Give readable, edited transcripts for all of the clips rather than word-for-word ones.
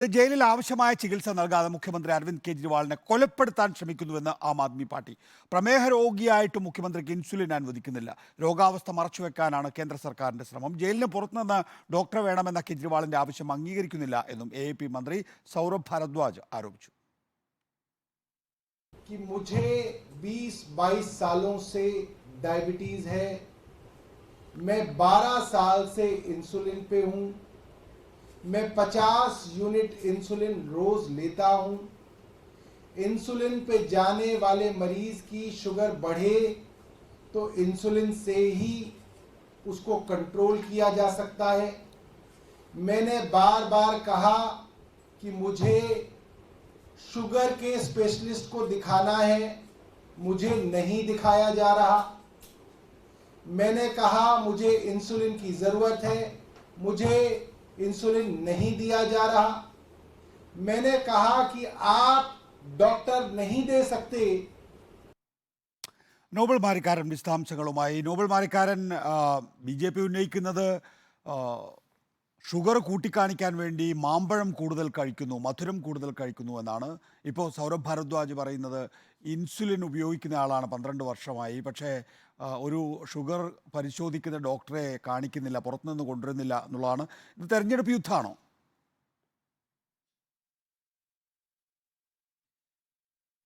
ജയിലിൽ ആവശ്യമായ ചികിത്സ നൽകാതെ മുഖ്യമന്ത്രി അരവിന്ദ് കെജ്രിവാളിനെ കൊലപ്പെടുത്താൻ ശ്രമിക്കുന്നുവെന്ന് ആം ആദ്മി പാർട്ടി. പ്രമേഹ രോഗിയായിട്ട് മുഖ്യമന്ത്രിക്ക് ഇൻസുലിൻ അനുവദിക്കുന്നില്ല. രോഗാവസ്ഥ മറച്ചുവെക്കാനാണ് കേന്ദ്ര സർക്കാരിന്റെ ശ്രമം. ജയിലിന് പുറത്തുനിന്ന് ഡോക്ടറെ വേണമെന്ന കെജ്രിവാളിന്റെ ആവശ്യം അംഗീകരിക്കുന്നില്ല എന്നും AAP മന്ത്രി സൗരഭ് ഭാരദ്വാജ് ആരോപിച്ചു. कि मुझे 20-22 सालों से डायबिटीज है, मैं 12 साल से इंसुलिन पे हूं, मैं 50 यूनिट इंसुलिन रोज लेता हूं। इंसुलिन पे जाने वाले मरीज की शुगर बढ़े तो इंसुलिन से ही उसको कंट्रोल किया जा सकता है। मैंने बार बार कहा कि मुझे शुगर के स्पेशलिस्ट को दिखाना है, मुझे नहीं दिखाया जा रहा। मैंने कहा मुझे इंसुलिन की ज़रूरत है, मुझे इंसुलिन नहीं दिया जा रहा। मैंने कहा कि आप डॉक्टर नहीं दे सकते। നോബൽ മാരിക്കാരൻ വിശദാംശങ്ങളുമായി. നോബൽ മാരിക്കാരൻ, BJP ഉന്നയിക്കുന്നത് ഷുഗർ കൂട്ടിക്കാണിക്കാൻ വേണ്ടി മാമ്പഴം കൂടുതൽ കഴിക്കുന്നു, മധുരം കൂടുതൽ കഴിക്കുന്നു എന്നാണ്. ഇപ്പോൾ സൗരഭ് ഭാരദ്വാജ് പറയുന്നത് ഇൻസുലിൻ ഉപയോഗിക്കുന്ന ആളാണ് 12 വർഷമായി, പക്ഷേ ഒരു ഷുഗർ പരിശോധിക്കുന്ന ഡോക്ടറെ കാണിക്കുന്നില്ല, പുറത്തുനിന്ന് കൊണ്ടുവരുന്നില്ല എന്നുള്ളതാണ്. ഇത് തെരഞ്ഞെടുപ്പ് യുദ്ധമാണോ?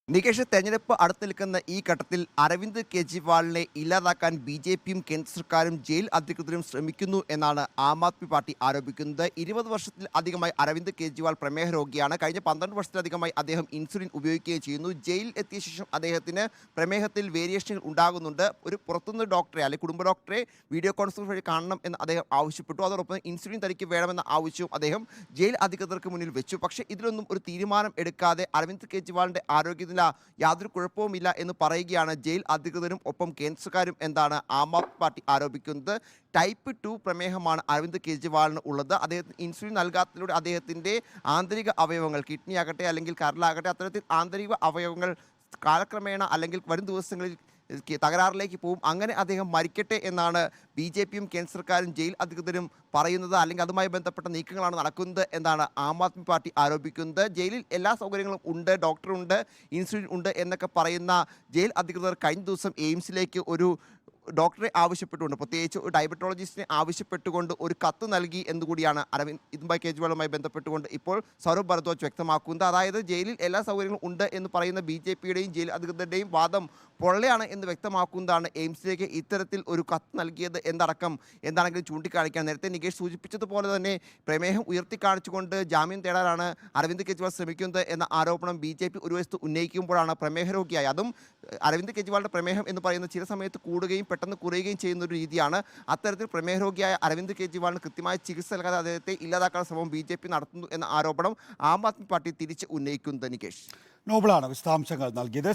നികേഷ്, തെരഞ്ഞെടുപ്പ് അടുത്ത് നിൽക്കുന്ന ഈ ഘട്ടത്തിൽ അരവിന്ദ് കെജ്രിവാളിനെ ഇല്ലാതാക്കാൻ BJPയും കേന്ദ്ര സർക്കാരും ജയിൽ അധികൃതരും ശ്രമിക്കുന്നു എന്നാണ് ആം ആദ്മി പാർട്ടി ആരോപിക്കുന്നത്. 20 വർഷത്തിൽ അധികമായി അരവിന്ദ് കെജ്രിവാൾ പ്രമേഹ രോഗിയാണ്. കഴിഞ്ഞ 12 വർഷത്തിലധികമായി അദ്ദേഹം ഇൻസുലിൻ ഉപയോഗിക്കുകയും ചെയ്യുന്നു. ജയിൽ എത്തിയ ശേഷം അദ്ദേഹത്തിന് പ്രമേഹത്തിൽ വേരിയേഷനുകൾ ഉണ്ടാകുന്നുണ്ട്. ഒരു പുറത്തുനിന്ന് ഡോക്ടറെ അല്ലെങ്കിൽ കുടുംബ ഡോക്ടറെ വീഡിയോ കോൺഫറൻസ് വഴി കാണണം എന്ന് അദ്ദേഹം ആവശ്യപ്പെട്ടു. അതോടൊപ്പം ഇൻസുലിൻ തനിക്ക് വേണമെന്ന ആവശ്യവും അദ്ദേഹം ജയിൽ അധികൃതർക്ക് മുന്നിൽ വെച്ചു. പക്ഷേ ഇതിലൊന്നും ഒരു തീരുമാനം എടുക്കാതെ അരവിന്ദ് കെജ്രിവാളിൻ്റെ ആരോഗ്യത്തിന് യാതൊരു കുഴപ്പവുമില്ല എന്ന് പറയുകയാണ് ജയിൽ അധികൃതരും ഒപ്പം കേന്ദ്ര സർക്കാരും എന്നാണ് ആം ആദ്മി പാർട്ടി ആരോപിക്കുന്നത്. ടൈപ്പ് 2 പ്രമേഹമാണ് അരവിന്ദ് കെജ്രിവാളിന് ഉള്ളത്. അദ്ദേഹത്തിന് ഇൻസുലിൻ നൽകാത്തതിലൂടെ അദ്ദേഹത്തിൻ്റെ ആന്തരിക അവയവങ്ങൾ, കിഡ്നി ആകട്ടെ അല്ലെങ്കിൽ കരളാകട്ടെ, അത്തരത്തിൽ ആന്തരിക അവയവങ്ങൾ കാലക്രമേണ അല്ലെങ്കിൽ വരും ദിവസങ്ങളിൽ തകരാറിലേക്ക് പോകും. അങ്ങനെ അദ്ദേഹം മരിക്കട്ടെ എന്നാണ് BJPയും കേന്ദ്ര സർക്കാരും ജയിൽ അധികൃതരും പറയുന്നത്. അല്ലെങ്കിൽ അതുമായി ബന്ധപ്പെട്ട നീക്കങ്ങളാണ് നടക്കുന്നത് എന്നാണ് ആം ആദ്മി പാർട്ടി ആരോപിക്കുന്നത്. ജയിലിൽ എല്ലാ സൗകര്യങ്ങളും ഉണ്ട്, ഡോക്ടറുണ്ട്, ഇൻസുലിൻ ഉണ്ട് എന്നൊക്കെ പറയുന്ന ജയിൽ അധികൃതർ കഴിഞ്ഞ ദിവസം എയിംസിലേക്ക് ഒരു ഡോക്ടറെ ആവശ്യപ്പെട്ടുകൊണ്ട്, പ്രത്യേകിച്ച് ഒരു ഡയബറ്റോളജിസ്റ്റിനെ ആവശ്യപ്പെട്ടുകൊണ്ട് ഒരു കത്ത് നൽകി എന്നുകൂടിയാണ് ഇതുമായി കെജ്രിവാളുമായി ബന്ധപ്പെട്ടുകൊണ്ട് ഇപ്പോൾ സൗരഭ് ഭരദ്വാജ് വ്യക്തമാക്കുന്നത്. അതായത് ജയിലിൽ എല്ലാ സൗകര്യങ്ങളും ഉണ്ട് എന്ന് പറയുന്ന BJPയുടെയും ജയിൽ അധികൃതരുടെയും വാദം പൊള്ളയാണ് എന്ന് വ്യക്തമാക്കുന്നതാണ് എയിംസിലേക്ക് ഇത്തരത്തിൽ ഒരു കത്ത് നൽകിയത് എന്നടക്കം എന്താണെങ്കിലും ചൂണ്ടിക്കാണിക്കാൻ. നേരത്തെ നികേഷ് സൂചിപ്പിച്ചതുപോലെ തന്നെ പ്രമേഹം ഉയർത്തിക്കാണിച്ചുകൊണ്ട് ജാമ്യം തേടാനാണ് അരവിന്ദ് കെജ്രിവാൾ ശ്രമിക്കുന്നത് എന്ന ആരോപണം BJP ഒരു വശത്ത് ഉന്നയിക്കുമ്പോഴാണ് പ്രമേഹ രോഗിയായി, അതും അരവിന്ദ് കെജ്രിവാളിൻ്റെ പ്രമേഹം എന്ന് പറയുന്നത് ചില സമയത്ത് കൂടുകയും പെട്ടെന്ന് കുറയുകയും ചെയ്യുന്ന ഒരു രീതിയാണ്. അത്തരത്തിൽ പ്രമേഹ രോഗിയായ അരവിന്ദ് കെജ്രിവാളിന് കൃത്യമായ ചികിത്സ നൽകാതെ അദ്ദേഹത്തെ ഇല്ലാതാക്കാൻ ശ്രമം BJP നടത്തുന്നു എന്ന ആരോപണം ആം ആദ്മി പാർട്ടി തിരിച്ച് ഉന്നയിക്കുന്നത്. നികേഷ്, നോബലാണ് വിശദാംശങ്ങൾ നൽകിയത്.